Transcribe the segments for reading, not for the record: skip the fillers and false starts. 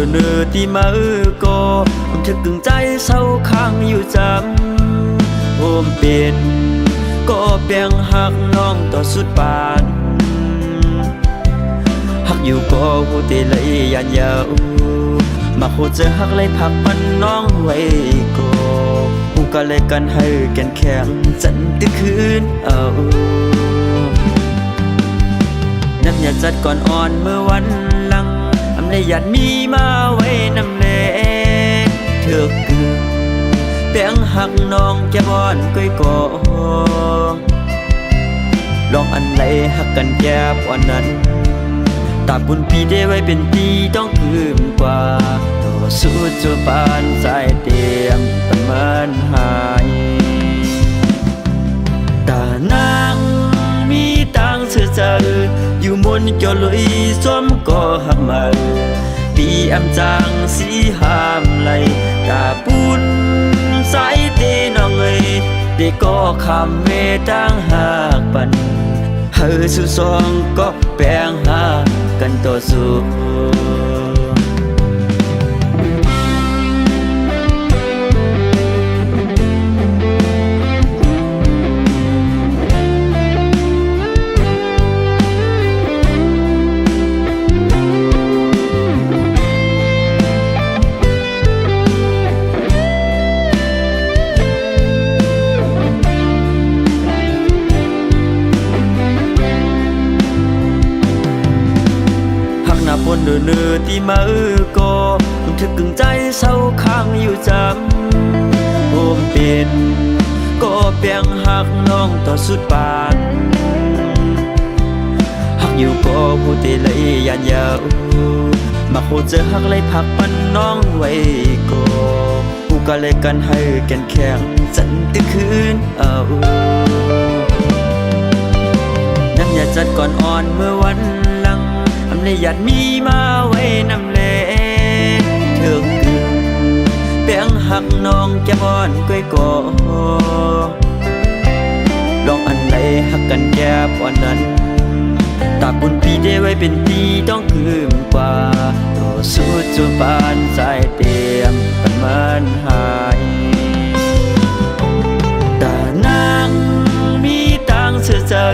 เนื้อที่มาก็มันถึกกึ่งใจเศร้าค้างอยู่จำโฮมเป็นก็เปียงหักน้องต่อสุดปานหักอยู่ก็หูเตเลยยันยาวมาโคเจอหักเลยพักมันน้องไว้ก็หูก็เลยกันให้แก่นแข็งจันตึกคืนเอาน้ำยาจัดก่อนอ่อนเมื่อวันหลังอำเลยหยัดมีมาไว้น้ำแลเถือกกึ่งเปียงหักน้องแกบอนก้อยก่อลองอันไหลหักกันแก่ปอนนั้นตาบุญปีได้ไว้เป็นปีต้องคืนกว่าต่อสู้จนปานใจเตรียมประมาณหายตานางมีตังเสือเจออยู่มนเกี่ยวลุยสวมก็หักมาปีอำจางสีหามไหลตาบุญสายเตน้องเอ้ยได้ก็คำเมตังหากปันเฮอสุสองก็แปลงหากันต่อสู้บนเนื้อที่มาก็มันถึกกึ่งใจเศร้าค้างอยู่จำโฮมเป็นก็เปียงหักน้องต่อสุดปานหักอยู่ก็หูเตเลยยันยาวมาโคเจอหักเลยพักปันน้องไว้ก็หูก็เลยกันให้แก่นแข็งจันตึกคืนเอาน้ำยาจัดก่อนอ่อนเมื่อวันหลังอำเลยหยัดมีมาไว้น้ำแลเถือกกึ่งเปียงหักน้องแกบอนก้อยก่อลองอันไหนหักกันแก่ปอนนั้นตาบุญปีได้ไว้เป็นปีต้องคืนกว่าต่อสู้จนปานใจเตรียมประมาณหายตานางมีตังเสือเจอ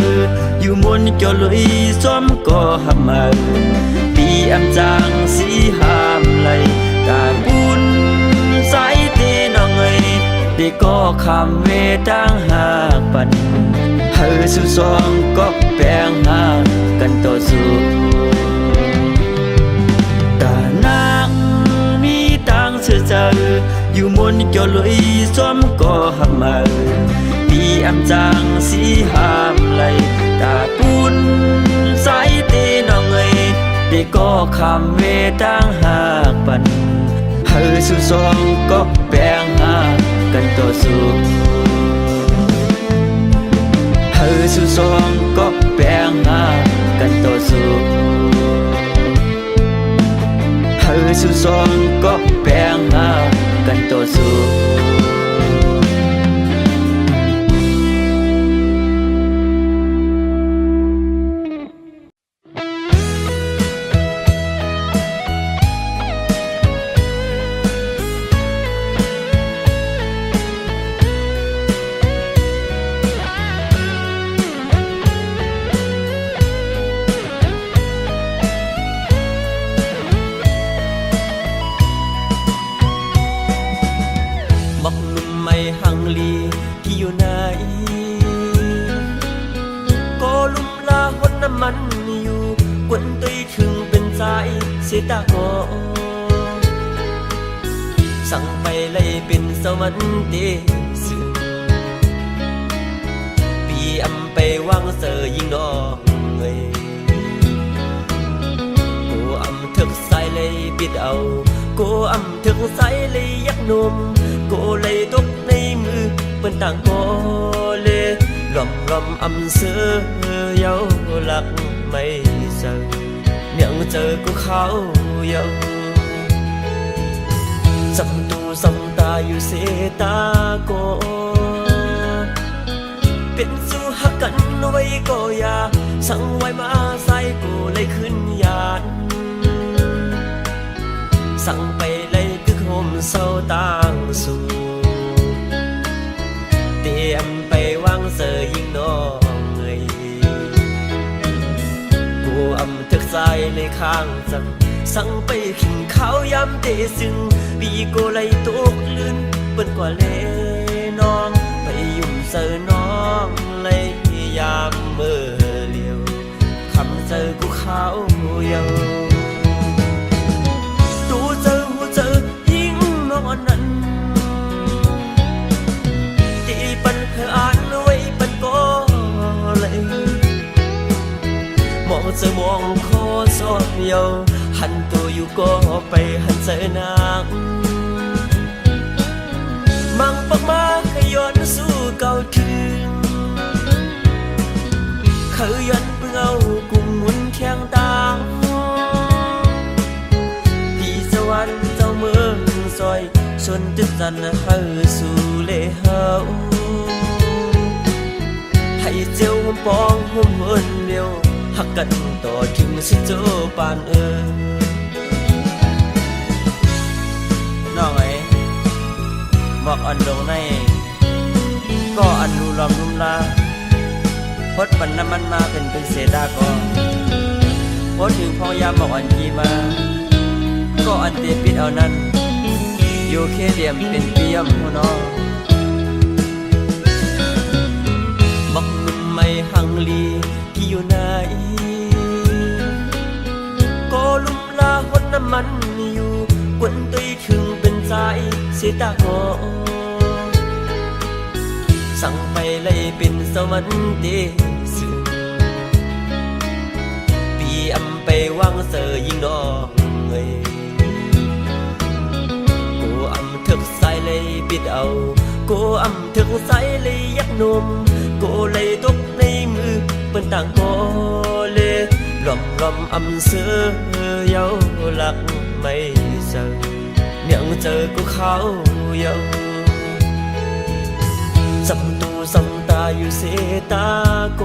อยู่มนเกี่ยวลุยสวมก็หักมาปีอำจางสีหามไหลตาบุญสายเตน้องเอ้ยได้ก็คำเวตังหากปันเฮอสุสองก็แปลงหากันต่อสู้ตานางมีตังเสือเจออยู่มนเกี่ยวลุยสวมก็หักมาปีอำจางสีหามไหลตาบุญสายเตน้องเอ้ยได้ก็คำเวตังหากปันเฮอสุสองก็แปลงหากันต่อสู้เฮอสุสองก็แปลงหากันต่อสู้เฮอสุสองก็แปลงหากันต่อสู้หังลีที่อยู่ไหนก็ลุมลาหดน้ำมันอยู่กวนตุยถึงเป็นใจเสียตาก็สั่งไปเลยเป็นสวรรค์เดซึปีอำไปวางเสยยิงดอกเอ้ยกูอำถึกใส่เลยปิดเอากูอำถึกใส่เลยยักนมกูเลยตกในมือเป็นต่างก็เลยรำอำเสือเยาหลักไม่เจอยังเจอกูเขาเยาสำตูสำตาอยู่เสตาโกเป็นสู้หักกันไว้ก็อย่าสั่งไว้มาใส่กูเลยขึ้นยานส สั่งไปเลยคือโฮมเศร้าต่างสู่เตรียมไปวางเสยยิงน้องเอ่ยกูอำทึกใจในข้างจังสั่งไปขิงข้าวยำเตซึ่งปีโกไลตกลื่นเปิ้นกว่าเลน้องไปยุ่มเสอน้องเลยยามเมื่อเลียวคำเจอกูข้าวเยาตูเจอหูเจอยิ่งน้องนั้นตีปันเพออ่านไว้ปันก็เลยมองเจอมองคอสอบเยาหันตัวอยู่ก็ไปหันเจอนางมังปักมาขย้อนสู้เก่าถึงเคยยันเพิ่งเอากุมหมุนแข้งตาที่สวรรค์เจ้าเมืองซอยชนตึกจันเฮาสู่เลเฮาให้เจ้าหุ่มปองหุ่มเฮินเดียวหักกันต่อถึงสิเจ้าปานน้องไอ้บอกอันลงในก็อันรูลอมรุมลาพดปันน้ำมันมาเป็นเศษดาก็พดถึงพองยามบอกอันกีมาก็อันเตปิดเอานั้นอยู่แค่เดียมเป็นเปียมหัวน้องบอกมันไม่หังลีที่อยู่ไหนก็ลุมลาหดน้ำมันอยู่กวนตุยถึงเป็นใจเสียตาก็สั่งไปเลยเป็นสวรรค์เดซึ่งปีอำไปวางเสยยิงน้องเอ้ยกูอำถึกใส่เลยปิดเอากูอำถึกใส่เลยยักนมกูเลยตกในมือเป็นต่างโกเลยลมอำเสือเยาหลักไม่เจอยังเจอกูเขาเยาสำตูสำตาอยู่เสตาโก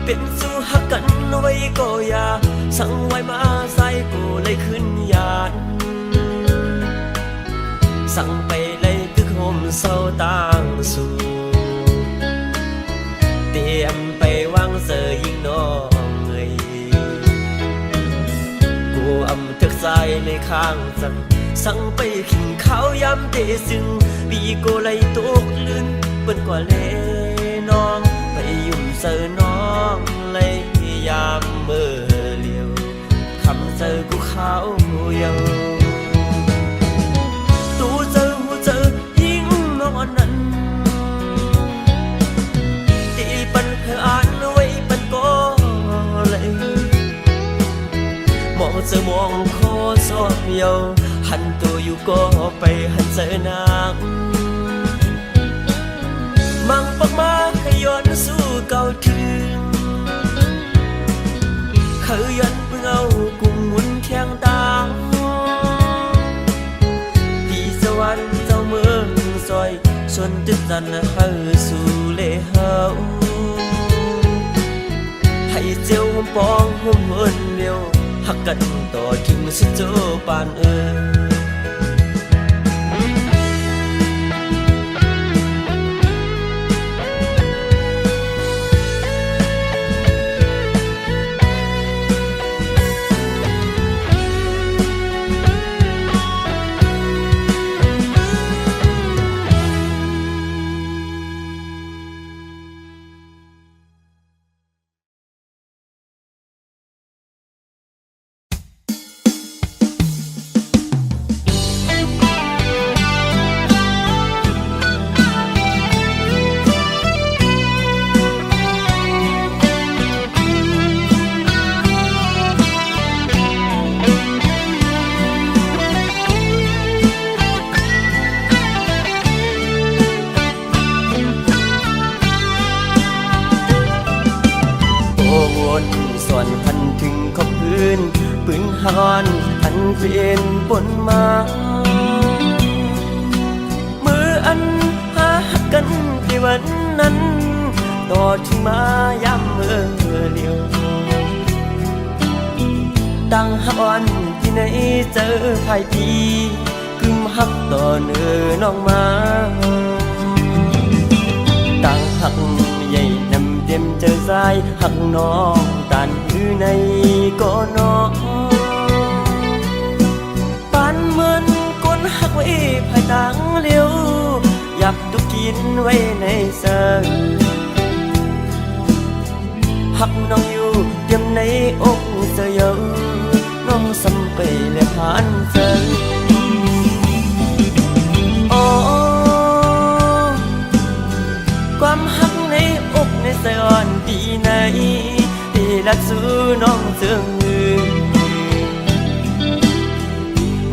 เป็นสู้หักกันไว้ก็อย่าสั่งไว้มาใส่กูเลยขึ้นยานสั่งไปเลยตึกโฮมเศร้าต่างสู่เตรียมไปวางเสยยิงน้องเอ่ยกูอำทึกใจในข้างจังสั่งไปขิงข้าวยำเตซึ่งปีโกไลตกลื่นเปิ้นกว่าเลน้องไปยุ่มเสอน้องเลยยามเมื่อเลียวคำเจอกูข้าวเยาตูเจอหูเจอยิ่งน้องนั้นตีปันเพออ่านไว้ปันก็เลยมองเจอมองคอสอบเยาหันตัวอยู่ก็ไปหันเจอนางมังปักมาขย้อนสู้เก่าถึงเคยยันเพิ่งเอากุมหมุนแข้งตาที่สวรรค์เจ้าเมืองซอยชนตึกจันเฮาสู่เลเฮาให้เจ้าหุ่มปองหุ่มเฮินเดียวหักกันต่อถึงสิเจ้าปานส่วนพันถึงขอบพื้นปืนฮอนอันเป็นปนมามืออันหากันที่วันนั้นต่อถึงมาย้ำเมื่อเดียวตั้งฮอน ไหนเจอภายปีกึมหักต่อเนื้อน้องมาต่างหักใหญ่นำเต็มเจอสายหักน้องตันอยู่ในก็น้องปานเหมือนก้นหักไว้ภายต่างเลี้ยวยับตุกินไว้ในเสยหักน้องอยู่เต็มในอกเสียน้องสำไปและผ่านเจอความหักในอกในสยอนปีไหนที่รักสู้น้องเจือง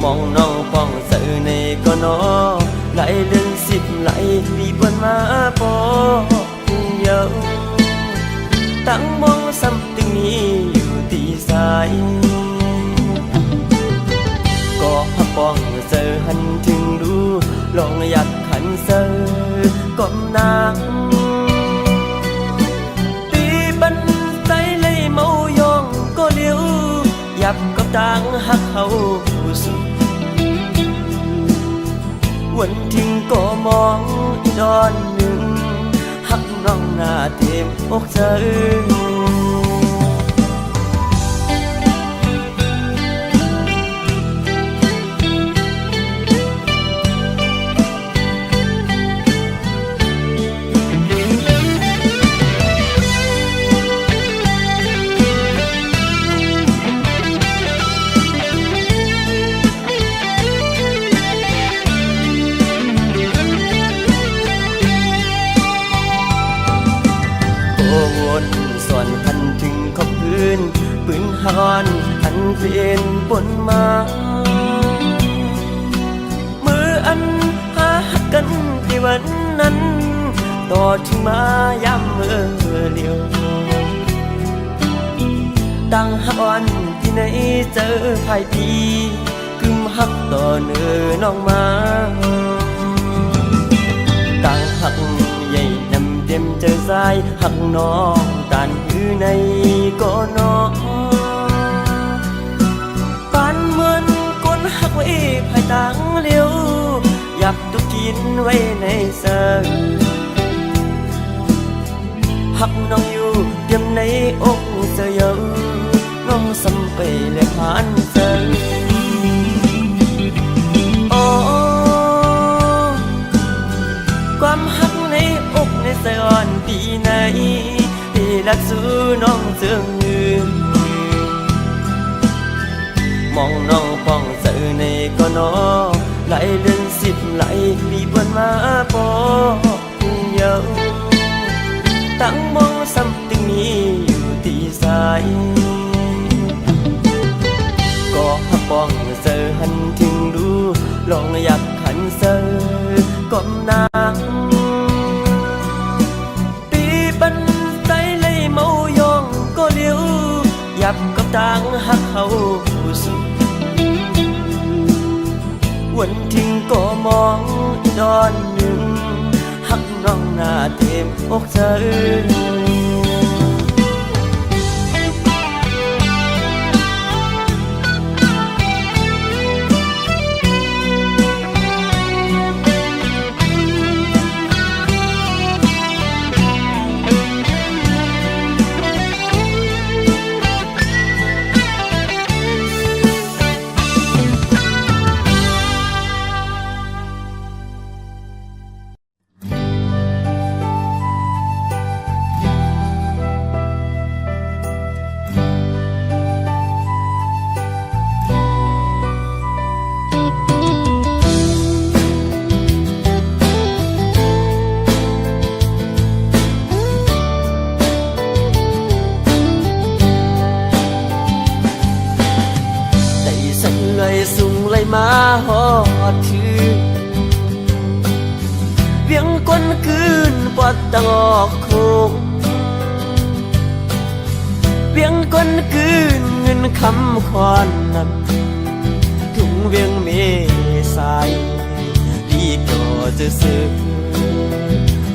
มองน้องป้องเสือในก็นอไหลเลื่อนสิบไหลปีบนมาปอเยาตั้งมองซ้ำตึงนี้อยู่ที่สายก็หักป้องเสือหันถึงดูลองอยากขันเสือก้มนางตีบันใจเลยเมายองก็เลี้ยวยับกับต่างหักเขาสุดวันทิ้งก็มองอีดอนหนึ่งหักน้องหน้าเต็มอกเธอส่วนพันถึงขอบพื้นปืนฮอนอันเป็นปนมามืออันหาหักกันที่วันนั้นต่อถึงมาย้ำเมื่อเลียวตั้งหักอ่อนที่ไหนเจอภายปีกึมหักต่อเนื้อน้องมาตั้งหักใหญ่นำเต็มเจอสายหักน้องตันอยู่ในก็น้องปานเหมือนก้นหักไว้ภายต่างเลี้ยวยับตุกินไว้ในเสยหักน้องอยู่เต็มในอกเสียน้องสำไปและผ่านเสยความหักในอกในสยอนปีไหนที่รักสู้น้องเจืองมองน้องป้องเสือในก็นอไหลเลื่อนสิบไหลปีบนมาปอเยาตั้งมองซ้ำตึงนี้อยู่ที่สายก็หักป้องเสือหันถึงดูลองอยากขันเสือก้มนางปีบันใจเลยเมายองก็เลี้ยวยับกับต่างหักเขาสุดวันทิ้งก็มองอีดอนหนึ่งหักน้องหน้าเต็มอกเธอมาหอดถือเวียงก้นคืนปอดตะงอกโคงเวียงก้นคืนเงินคำคอนนับถุงเวียงเมษายดีก่อจะซื้อ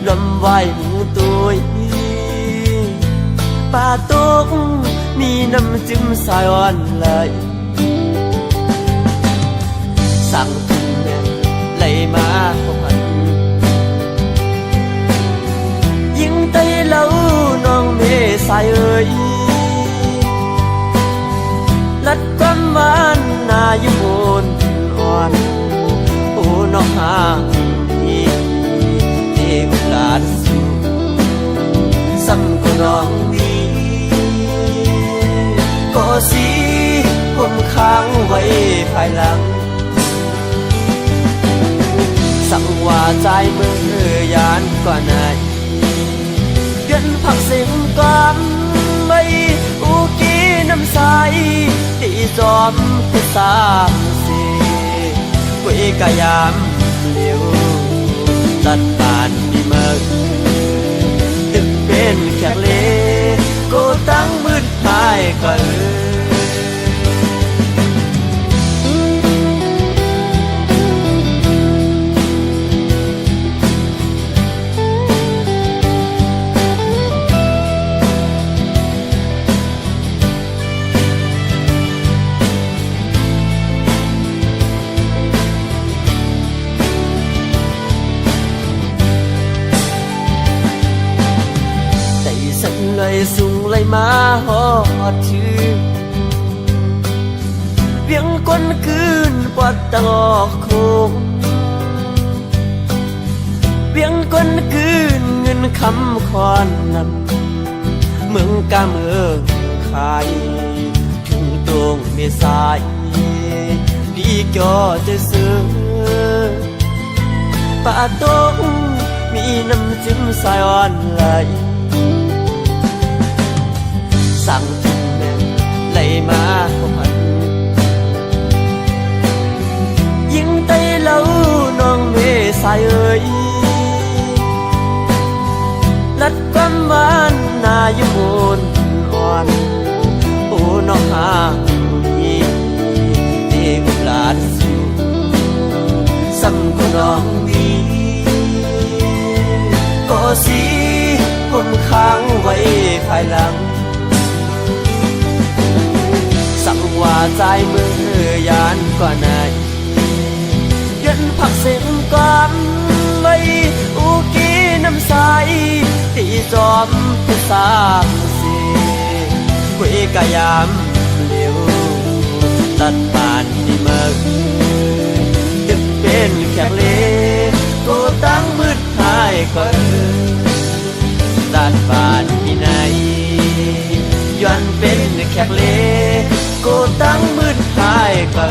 ลำไหวหมูตัวป่าตกมีน้ำจิ้มสายอ่อนไหล สายเอ่ยลัดความหวานนาอยู่บนอ่อนโอ้น้องหาอีเที่ยวลาดสู่ซ้ำก็น้องนี้ก็สิผมค้างไว้ภายหลังสั่งว่าใจมือยานกว่าไหนเดือนผักเสียงความไม่อุกีน้ำใสที่จอมที่สามสีกุยกะยามเลี้ยวตัดปานดีเมื่อตึกเป็นแขกเลก็ตั้งมืดหายก็เลยสูงเลยมาหอดชื่อเวียงก้นคืนปวดตะงอกโคงเวียงก้นคืนเงินคำคอนนำเมืองกาเมืองขายถึงตรงเมษายดีจ่อจะซื้อป่าตงมีน้ำจิ้มสายอ่อนไหลสั่งถึงแม่ไหลมาพันยิงไตเล่าน้องเมสายเอ่ยลัดความหวานนาอยู่บนอ่อนโอ้น้องหาอีเที่ยวลาดสู่ซ้ำก็น้องนี้ก็สิผมค้างไว้ภายหลังสั่งว่าใจมือยานกว่าไหนเดือนผักเสียงความไม่อุกีน้ำใสที่จอมที่สามสีกุยกะยามเลี้ยวตัดปานที่เมื่อตึกเป็นแขกเลก็ตั้งมืดหายก็ตัดปานที่ไหนย้อนเป็นแขกเลก็ตั้งมืดหายก็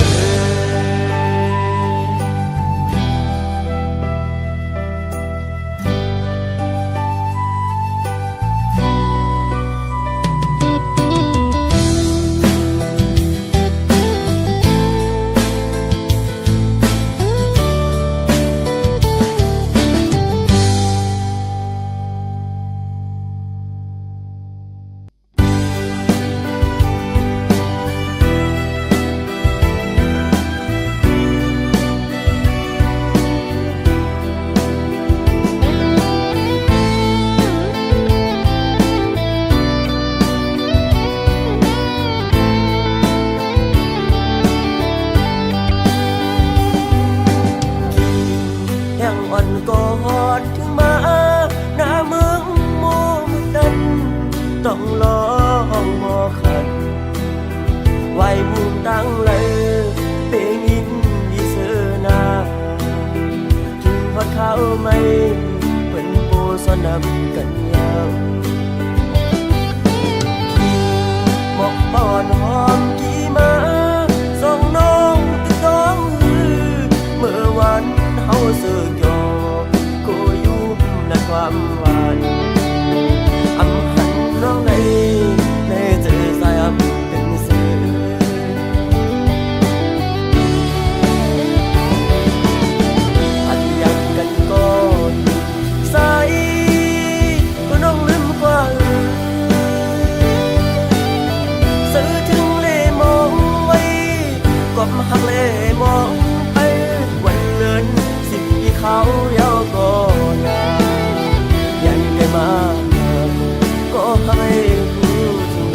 ต้องลองมอขันไว้มุมตั้งเลยเป็นอินดีเสนาถึงพอเข้าไม่เป็นโปสนำกันยาวหมกปอนหอมกี่มาส่งน้องติดน้องเมื่อวันเฮาเสือกยอก็ยุ่มและความหวานน้องในเจอสายอับเป็นเสืออันอยากกันก่อนสายก็น้องลืมกว่าซื้อถึงเล่มองไว้กบหักเล่มองไปวันเดินสิบปีเขาเยาวก็ยายันได้มาก็ให้รู้ถึง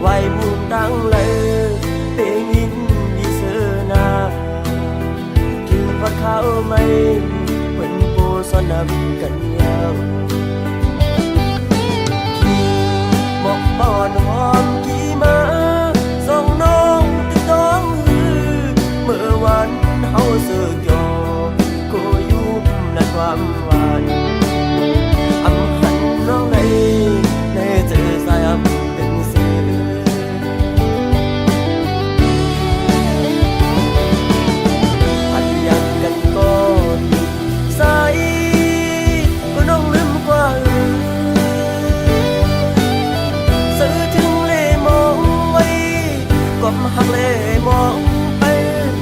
ไว้มุมดังเลยเป็นยินดีเสือนาถึงว่าเขาไม่เป็นปูสนับกันยาวบอกบอนหอมกี่มาส่งน้องติดต้องเมื่อวันเฮาเสือกยอก็ยุบและความหวานอำหันน้องในเจอสายอำเป็นเสืออันอยากกันก็ใส่ก็น้องลืมกว่าซื้อถึงเล่มองไว้ก็มาหักเล่มองไป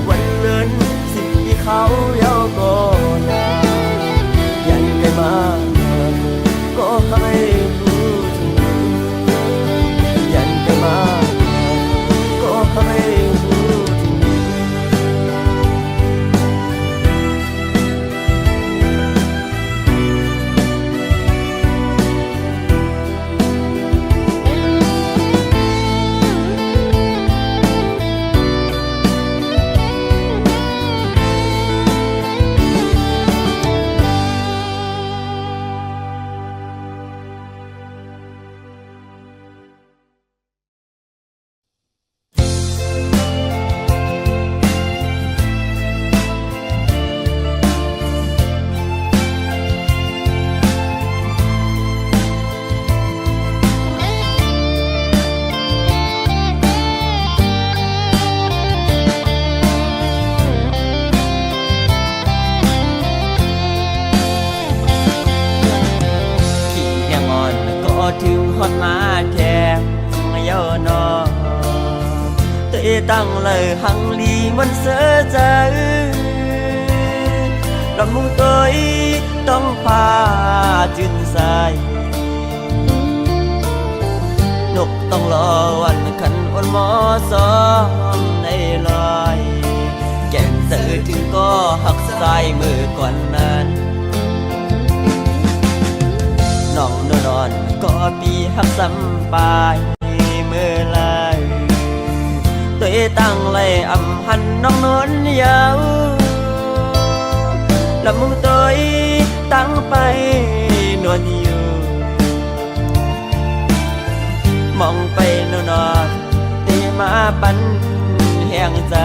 วันเลินสิปีเขาเยาก็ยายันไกลมาก็ให้รู้ถึงยันไกลมาก็ให้รู้ถึงถึงฮอดมาแทงเยาวนอเตะตั้งเลยหังลีมันเสือใจลำมุงตัวต้องพาจืนใสนกต้องรอวันขันอ่อนหมอซ้อมในลอยแก่นเสือถึงก็หักสายมือก่อนนั้นน้องนอนก็ปีหักซ้ำปลายเมื่อไรตัวตั้งเลยอำหันน้องนอนยาวลำมุงตัวตั้งไปนวลอยู่มองไปนอนตีมาปันแห้งใจ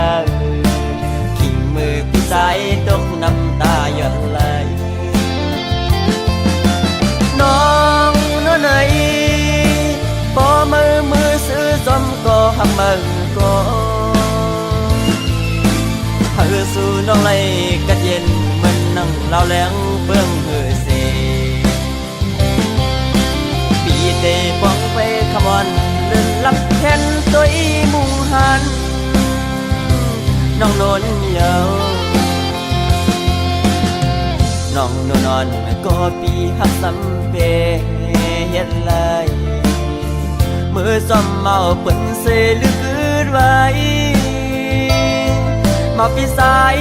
ขิงมือพี่สายตกน้ำตาหยดไหลน้องไหนพอมือซื้อจอมก็หักมือก็หาสู่น้องเลยกัดเย็นมันนั่งเล่าแหลงเบื้องเหือเสปีเตป้องไปขมอนเลื่อนลับแทนตัวมุงหันน้องนนเยาน้องนอนก็ปีหักซ้ำเปเฮ็ดเลยมือซ้อมเมาเปิ่นเสลึกคืนไว้มาปีสาย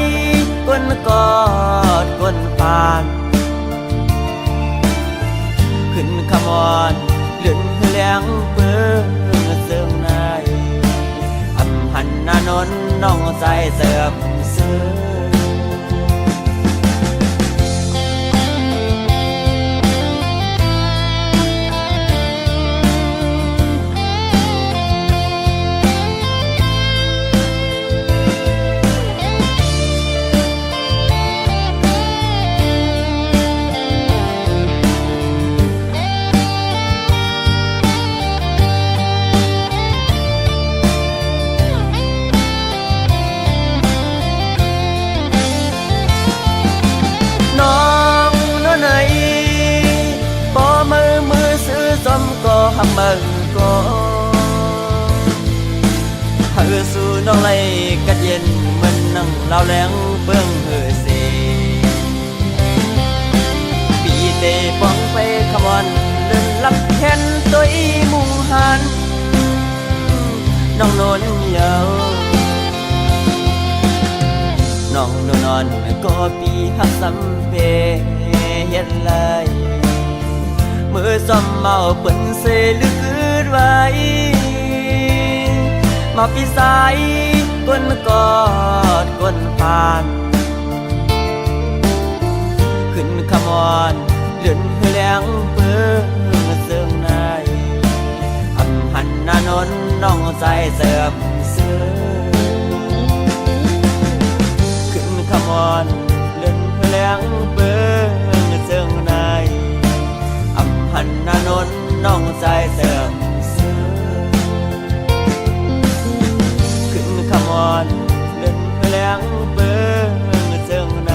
ก้นกอดก้นปานขึ้นขมอนเลื่อนแหลงเบิ่งเสื่อมในอำหันนานนน้องใจเสื่อมเสื่อหักมือก็หาสู่น้องเลยกัดเย็นมันนั่งเล่าแหลงเบื้องเหือเสปีเตป้องไปขมอนเลื่อนลับแทนตัวมุงหันน้องนนเยาน้องนอนก็ปีหักซ้ำเปเฮ็ดเลยมือซ้อมเมาเปิ่นเสลึกคืนไว้ พี่สายก้นกอดก้นผ่านขึ้นขมอนเลื่อนแหลงเปิ้งเสื่องในอำหันนานนน้องใจเสื่อมเสื่อขึ้นขมอนเลื่อนแหลงเปิ้งเสื่องในอำหันนานนน้องใจเสื่อมขมอนเล่นแหลงเบิ้งเจิงใน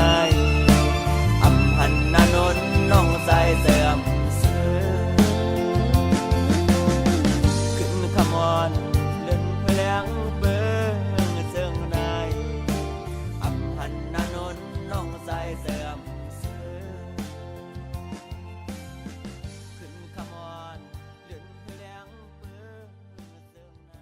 อำหันนานนน้องใจเสื่อมเสื่อขึ้นขมอนเล่นแหลงเบิ้งเจิงในอำหันนานนน้องใจเสื่อมเสื่อขึ้นขมอนเล่นแหลงเบิ้งเจิงใน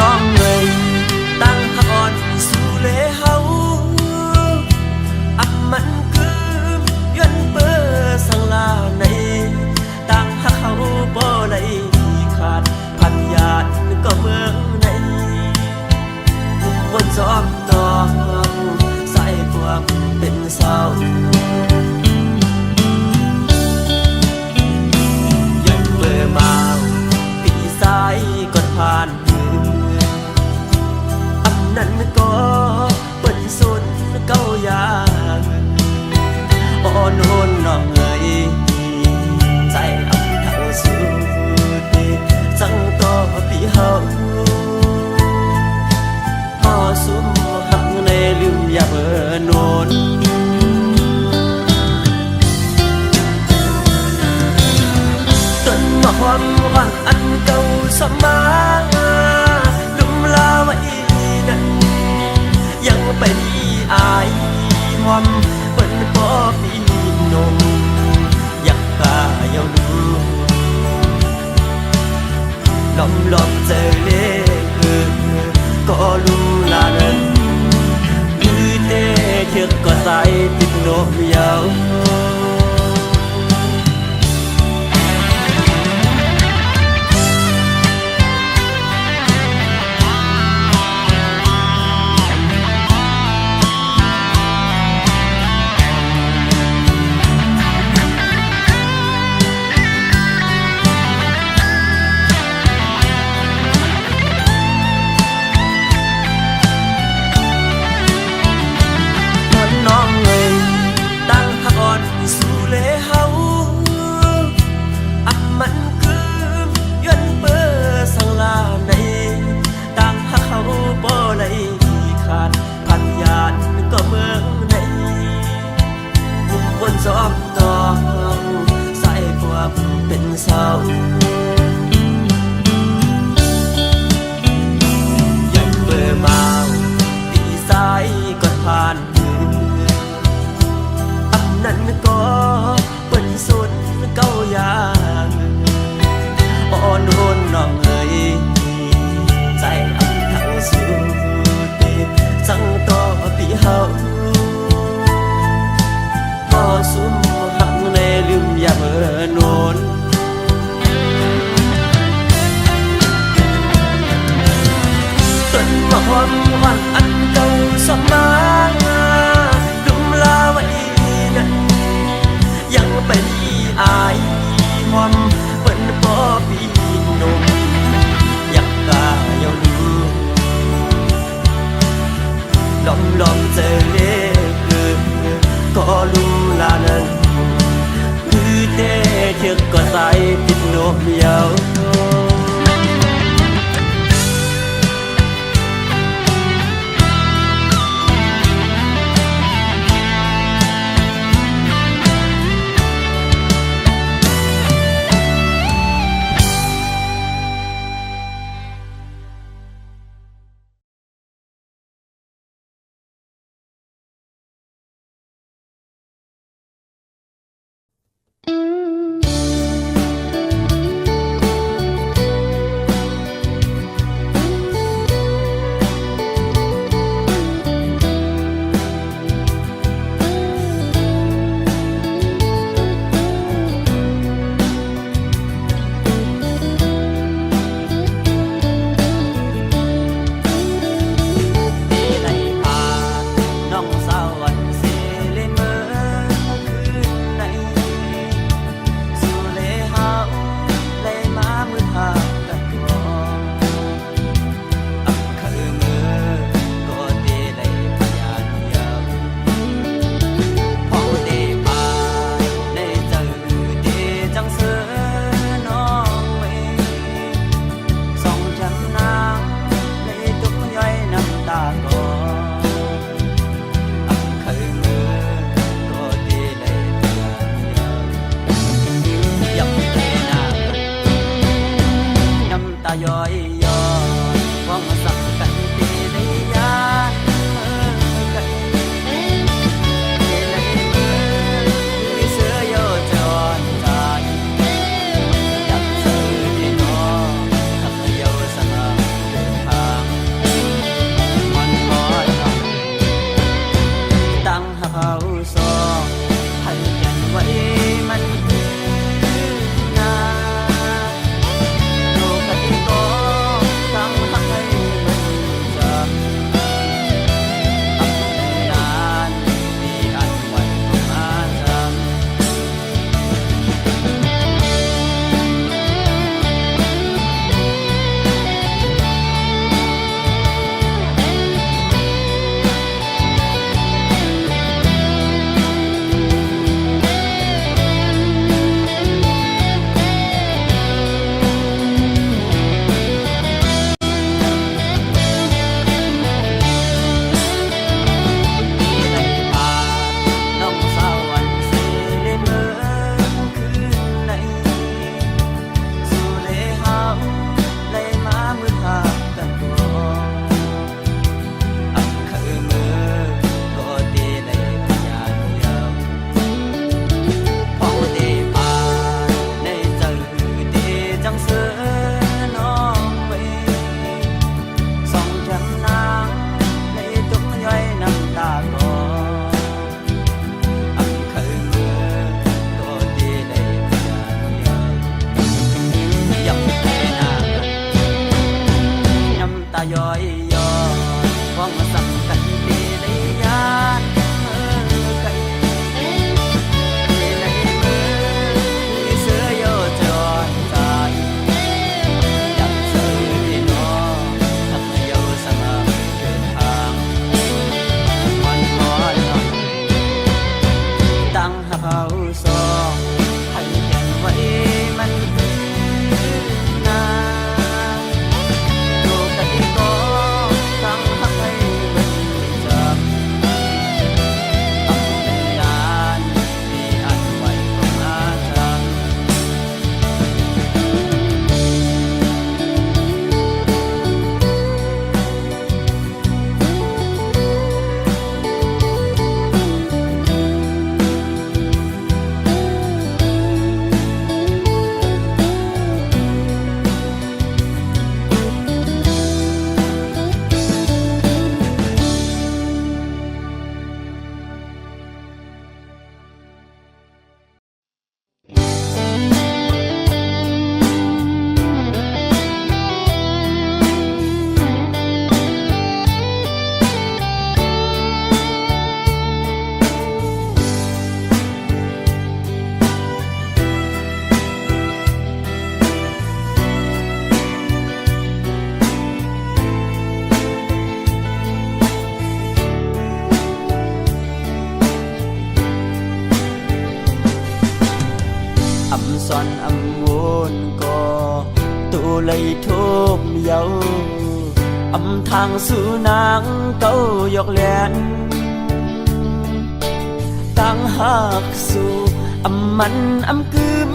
น้องเลยตั้งพอ่อนสู่เลเฮาอับมันคือย้อนเปิดสังลาในตั้งหักเขาบ่ได้ขาดพันญาติก็เมืองในวนจอมน้องใส่พวกเป็นเศร้าย้อนเปิดมาปีสายก่อนผ่านนั่นก็เป็นสุดเก้าอย่างอ่อนโอนน้องเอ๋ยใจอับเท่าสุดสังต่อปีเฮาพอสุมหักในลืมอย่าเบอโนนต้นมะฮอมหวังอันเก่าสมาลุมลาไว้ยังไปดีอายหอมเปิ้นปอปีนมอยากพาเยาดูลอมเจอเล่ก็ลุมลาเนินคือเต้เชือกก็ใส่ติดนมยาวจอมน้องใส่พวกเป็นเศร้ายังเบื่อมาปีสายก่อนผ่านอันนั้นก็เป็นสุดเก้าอย่างอ่อนโอนน้องเอ๋ยใจอับเท่าสุดสังต่อปีเฮาสุมหักในลืมอย่าเบอโนนต้นมะฮอมหวังอันเก่าสมาลุมลาไว้นั้นยังไปดีอายหอมเปิ้นปอปีนมอยากกาเยาดูลอมเจอเล่ก็ลุมลานั้นคือเต้เชือกก็ใส่ติดนมยาว toàn âm buồn có tu lấy thốp dấu âm thang su nắng câu giọt lén tăng hạc su âm mặn âm cướm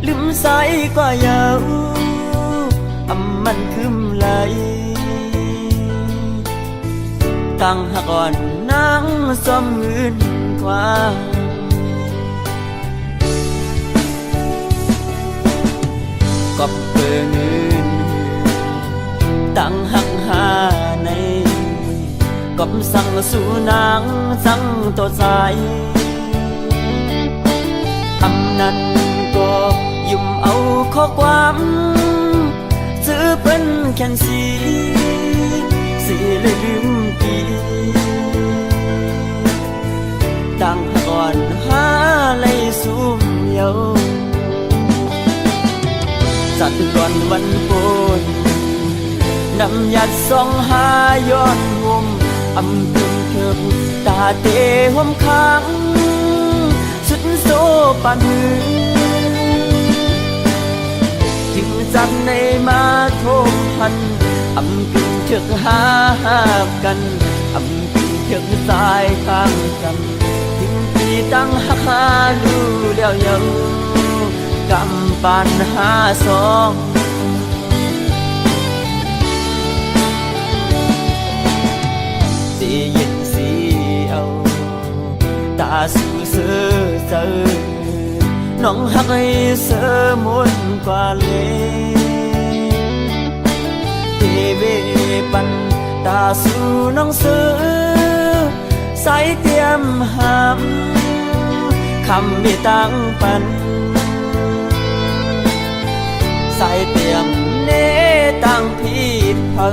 ลืม say qua dấu âm mặn cướm lại tăng hạc còn nắng xóm nguyên qua cọp bờ nguyên tăng hạc hà này cọp sang su nắng sang tỏ dài âmนั้นก็ยุ่มเอาข้อความซื้อเป็นแค่นสีเลยลืมปีตั้งก่อนหาไล่ซุ่มเยาจัดก่อนวันโปนนำยัดส่องหาย้อนห่มอำพึงเถิบตาเตะห่มค้างสุดโซปานมือจึงจัดในมาทบพันอำพึงเถิกหากันอำพึงเถิกสายข้างกันถึงปีตั้งหักหาดูแล้วยังกำปันหาสองสีเย็นสีเอาตาสู่เสือเสือน้องหักให้เสือมุนกว่าเลยเทเวปันตาสู่น้องเสือใส่เตรียมหามคำไม่ตั้งปันใส่เตรียมเนตั้งผิดเพอ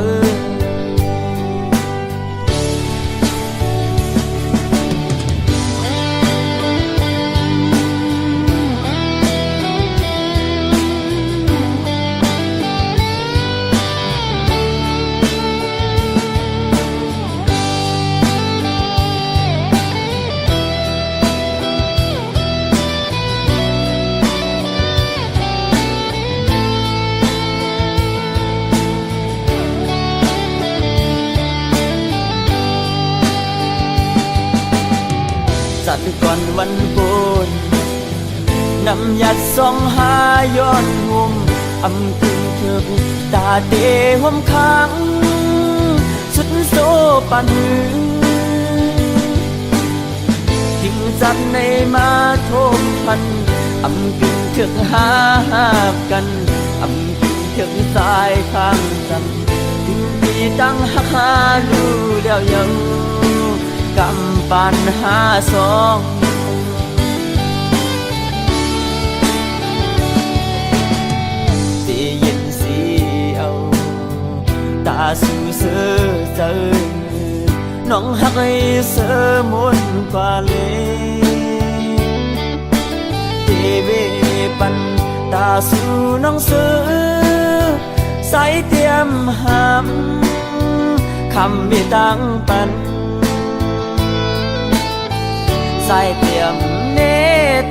จัดก่อนวันโกนนำยัดส่องหาย้อนห่มอำพึงเถิบตาเตะห่มค้างสุดโซปานมือจึงจัดในมาทบพันอำพึงเถิกหากันอำพึงเถิกสายข้างกันถึงปีตั้งหักหาดูแล้วยังกำปันหาสองสีเย็นสีเอาตาสู่เสือเสือน้องหักให้เสือมุนกว่าเลยเทเวปันตาสู่น้องเสือใส่เตรียมหามคำไม่ตั้งปันใส่เตรียมเน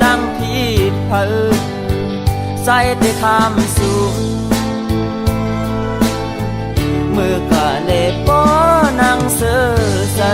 ตั้งผิดเพอใส่เตคำสูงมือกะเลปอนางเสือใส่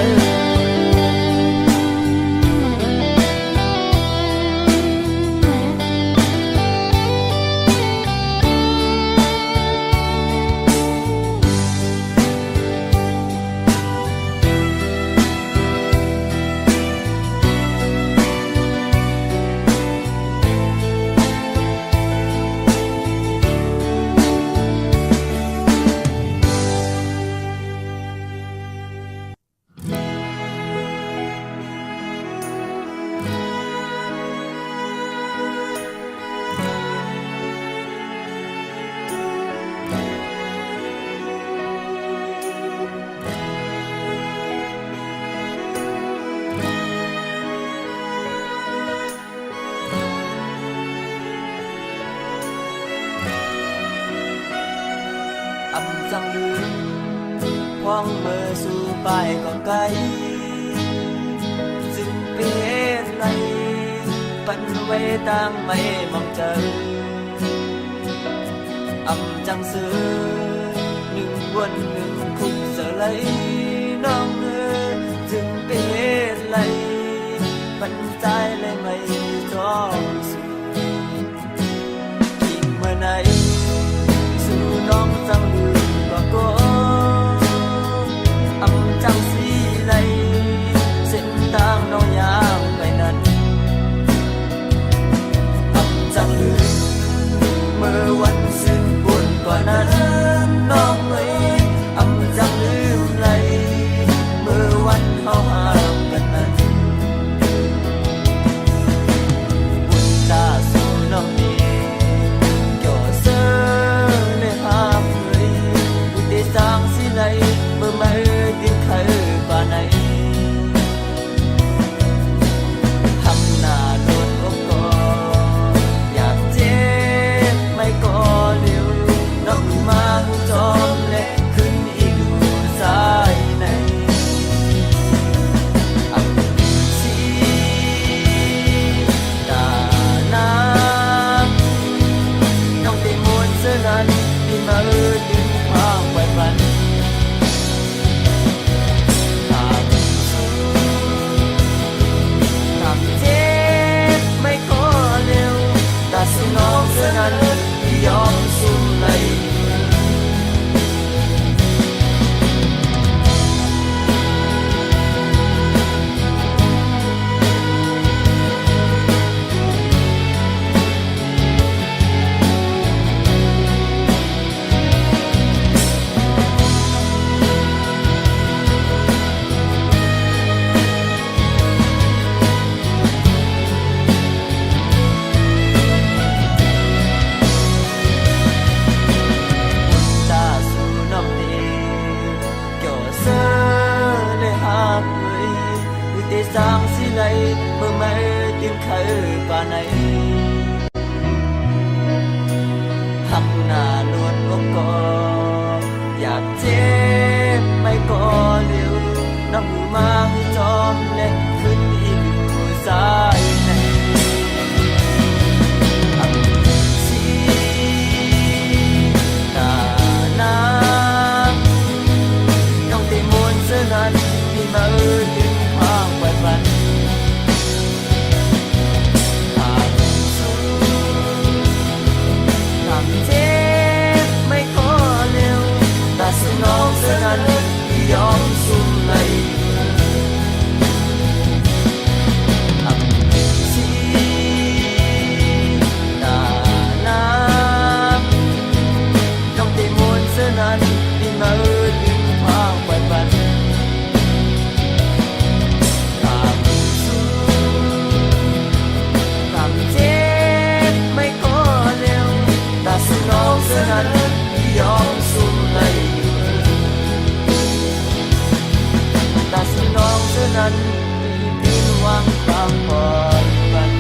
จังลืมพ้องเมื่อสู่ไปก็ไกลซึ่งเป็นไรปันไว ไว้ตั้งไม่มองเจอจังซื้อหนึ่งวันหนึ่งคุกเสลยน้องเนื้อจึงไปเหตุไรปันใจเลยไม่ท้องสู้ยิ่งเมื่อไหนสู่น้องจังลืมก็จังสีไหลเส้นทางน้องยาวไปนั้นจังลืมเมื่อวันสิ้นบุญกว่านั้นน้องเอ้ยจังลืมไหลเมื่อวันเขาห่างกันนั้นบุญตาสู่น้องนี้ก็เสือในห้ามเลยบุญได้สร้างสิไหลเมื่อไม่ดิ้นไขป่าไหนทำหน้าโดนอกกออยากเจ็บไม่ก็เร็วน้องมาจอมเล็กขึ้นอีกดูสายในสีตาน้ำน้องได้มวนเสื้อนั้นที่มาดึงความไว้วัน สุน้องเสื้อนั้นที่ยอมสู้ไหลสร้างสิไหลเมื่อไม่ติ้มไขป่าไหนทำหน้านวลอกกออยากเจ็บไม่ก็เร็วน้ำมือมาจอมเล็กขึ้นอีกอยู่สายในสีตาน้ำน้องได้มวนเสื้อนั้นที่มาดึงไว้วันทำเจ็บไม่ขอเร็วแต่สนองเสื้อนั้นที่ยอมสู้ไหลสีตาน้ำต้องได้มวนเสื้อนั้นที่มาดึงพางไว้วันสุน้องเสื้อนั้นที่ยอมสู้ไหลแต่สุน้องเสื้อนั้นที่พินหวังความปลอดภัย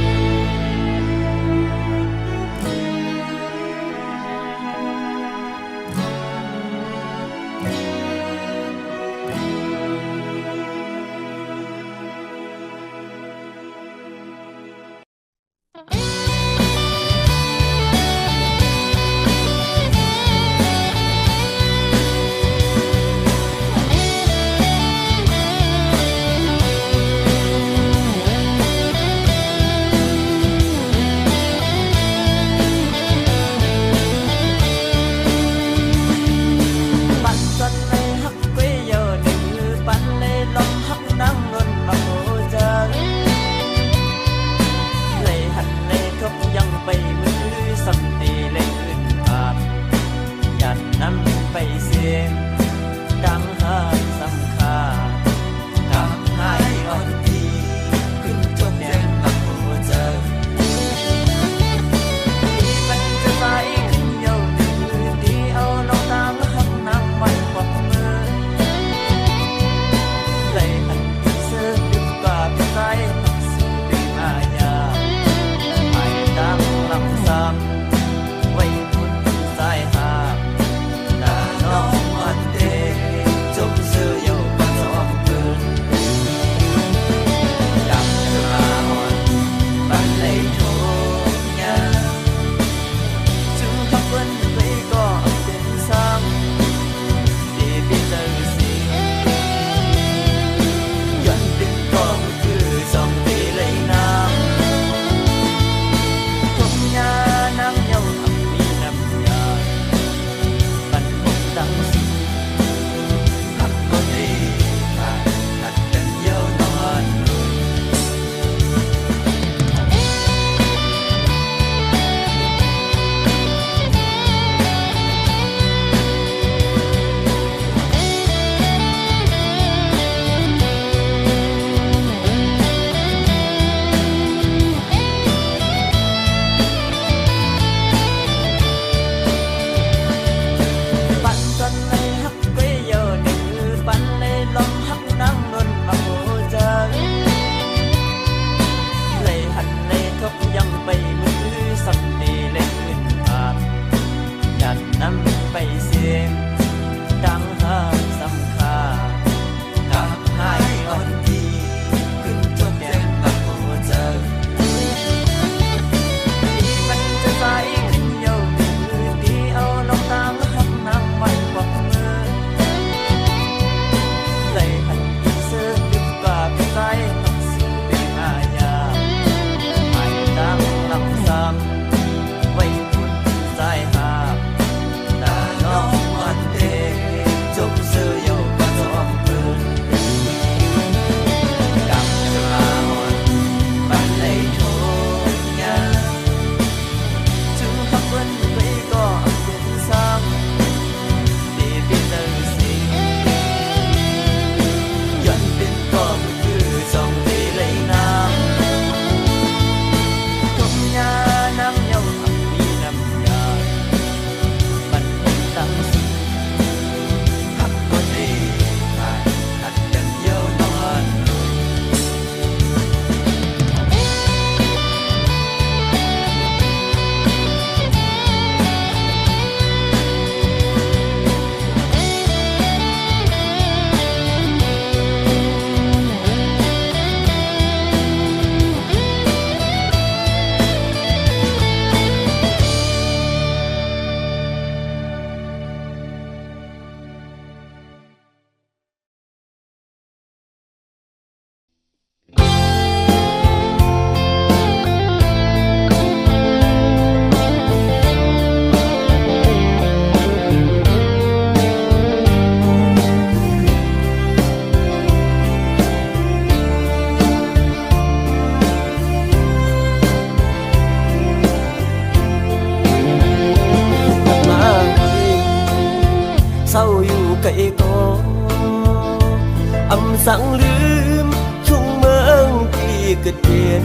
สั่งลืมทุ่งเมืองที่เกิดเปลี่ยน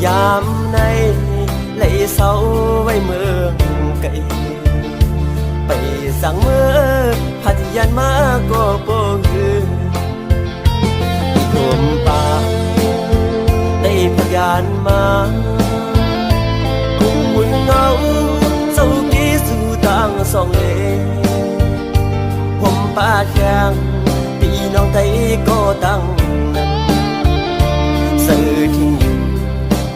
ยามในไหลเศร้าไว้เมืองไกลไปสั่งเมื่อพัทยานมาก็บ่ฮือผมป่าได้พยานมาคุ้มหุ่นเงาเศร้ากี้สู่ต่างสองเลผมป่าแข็งพี่น้องไทยก็ตั้งนั้นสื่อที่อยู่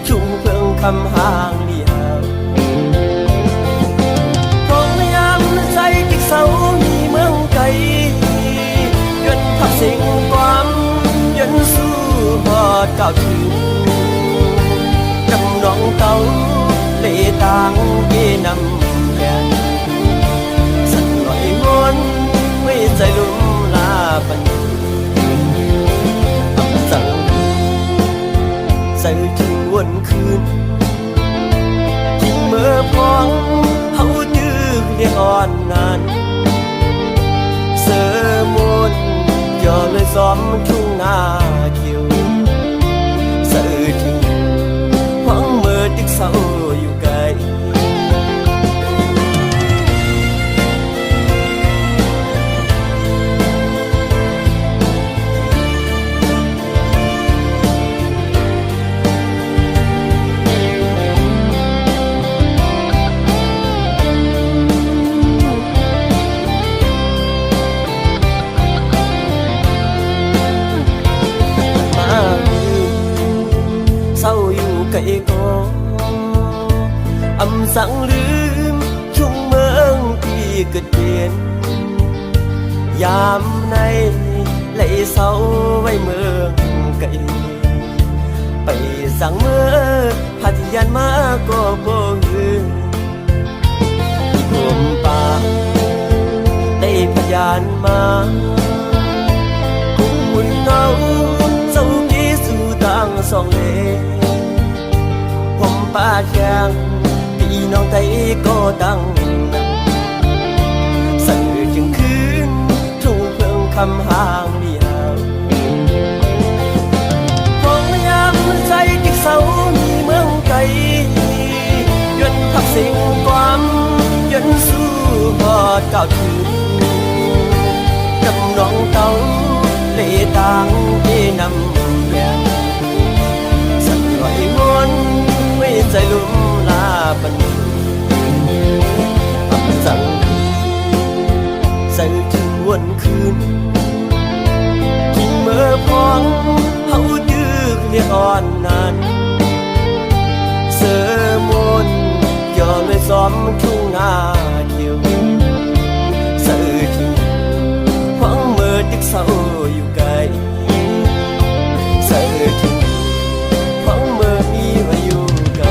ชุ่มเพิ่งคำห่างเดียวพองพยายามใส่ติ๊กเสามีเมืองไกลยนพักสิ่งความยนสู้หอดก้าวถึงจำนองเก่าเลต่างเกนำแยนสักหน่อยงอนไม่ใจลุ่มลาปันอับสั่งใส่ถึงวันคืนทิ้งเมื่อพองเฮาดื้อเรียอ่อนนานเสือมุนย่อเลยซ้อมทุ่งนาเขียวเสือถึงหวังเมื่อติ๊กเศร้าอยู่ไกลไก่ก็อำสั่งลืมทุ่งเมืองที่เกิดเปลี่ยนยามในไหลเศร้าไว้เมืองไกลไปสั่งเมื่อพัทยานมาก็บ่ฮือผมป่าได้พยานมาคุ้มหุ่นเงาเศร้ากี้สู่ต่างสองเลผมป่าแข็งพี่น้องไทยก็ตั้งนั้นสื่อจึงคืนทุ่งเพิ่งคำห่างเดียวพองพยายามใส่ติ๊กเสามีเมืองไกลยนพักสิ่งความยนสู้หอดก้าวถึงจำนองเก่าเลต่างที่นำแยนสักหน่อยงอนไม่ใจลุ่มลาปันอับสั่งใส่ถึงวันคืนทิ้งเมื่อพองเฮาดื้อเรียอ่อนนานเสือมุนย่อเลยซ้อมทุ่งนาเขียวเสือถึงหวังเมื่อติ๊กเศร้าอยู่ไกลเสือถึงหวังเมื่อมีไว้อยู่ไกล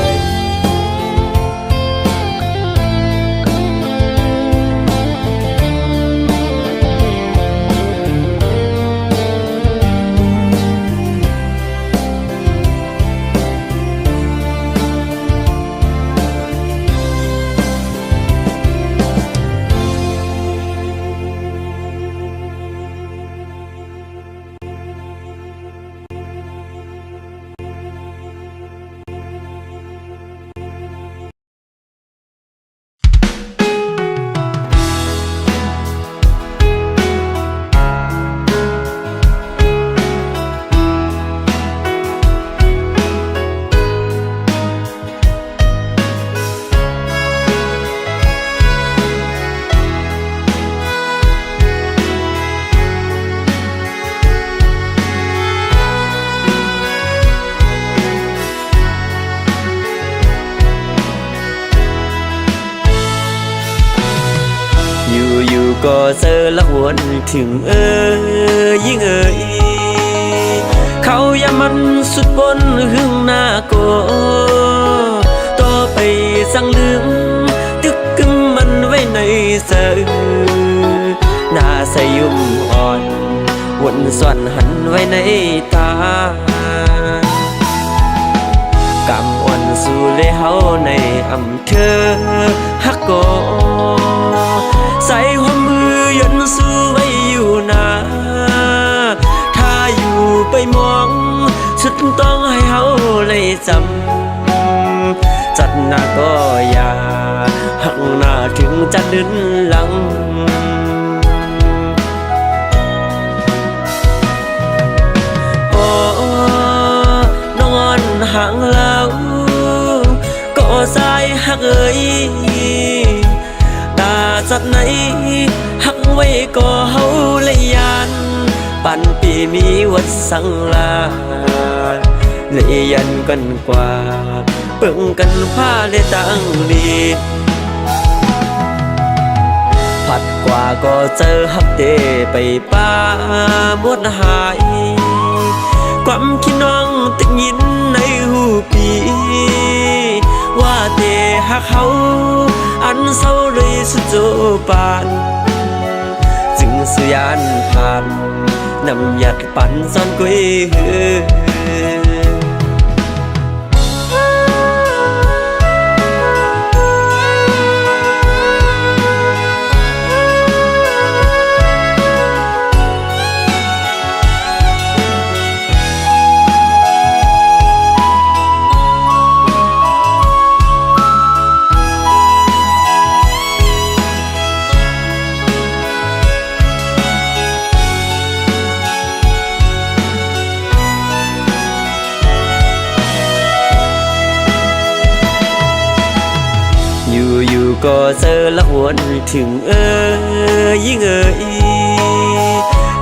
ก็เจอละวนถึงยิ่งเขาอย่ามันสุดบนหึงหน้าก็ต่อไปสั่งลืมตึกกึมมันไว้ในเสือหน้าใสยุ่มอ่อนวนส่วนหันไว้ในตากำวันสู่เลยเฮาในอำเภอฮักโกใส่หัวมือยันสู้ไว้อยู่นาน มองสุดต้องให้เฮาเลยจำจัดหน้าก็อย่าหักหน้าถึงจะดึนหลังโอ้นอนห่างแล้วก็สายหักเอ่ยตาจัดไหนหักไว้ก็เฮาเลยยานปันปีมีวัดสังลาเลยยันกันกว่าเปิ่งกันผ้าเลยตั้งดีผัดกว่าก็เจอฮักเดไปป้าหมดหายความคิดน้องตึกยินในหูปีว่าเตหักเขาอันเศร้าเลยสุดโจปานจึงสุยานผ่านนำหยัดปั่นซ่อนกุ้ยอยู่ก็เจอละหวนถึงยิ่ง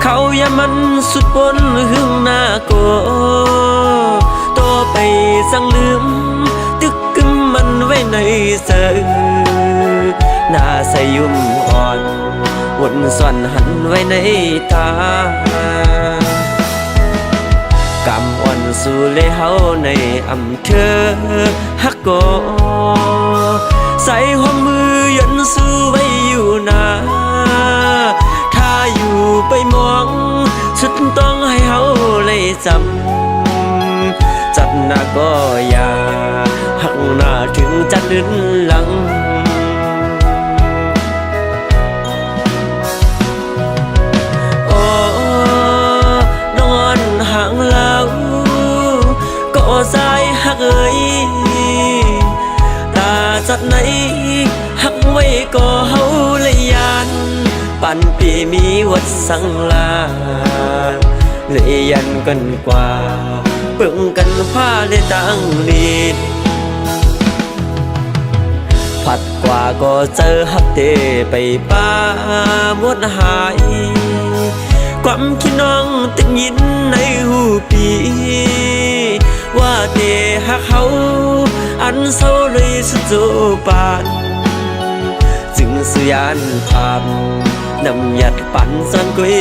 เขาอย่ามันสุดปนหึงหน้าก็ต่อไปสั่งลืมตึกกึมมันไว้ในเสือหน้าใสยุ่มอ่อนวนซ่อนหันไว้ในตากำอ่อนสู่เลยเฮาในอำเภอฮักก็ใส่หัวมือยันสู้ไว้อยู่นาถ้าอยู่ไปมองสุดต้องให้เฮาเลยจำจัดหน้าก็อย่าหักหน้าถึงจะดึนหลังโอ้นอนห่างแล้วก็สายหักเอ่ยจัดไหนหักไว้ก็เฮาเลยยานปันปีมีวัดสังลาเลยยันกันกว่าเปิ่งกันผ้าเลยตั้งดีผัดกว่าก็เจอฮักเตไปป้าหมดหายความคิดน้องตึกยินในหูปีว่าเตหักเขาอันเศร้าเลยสุดโจปานจึงสุยานผ่านนำหยัดปั่นซ่อนกุ้ย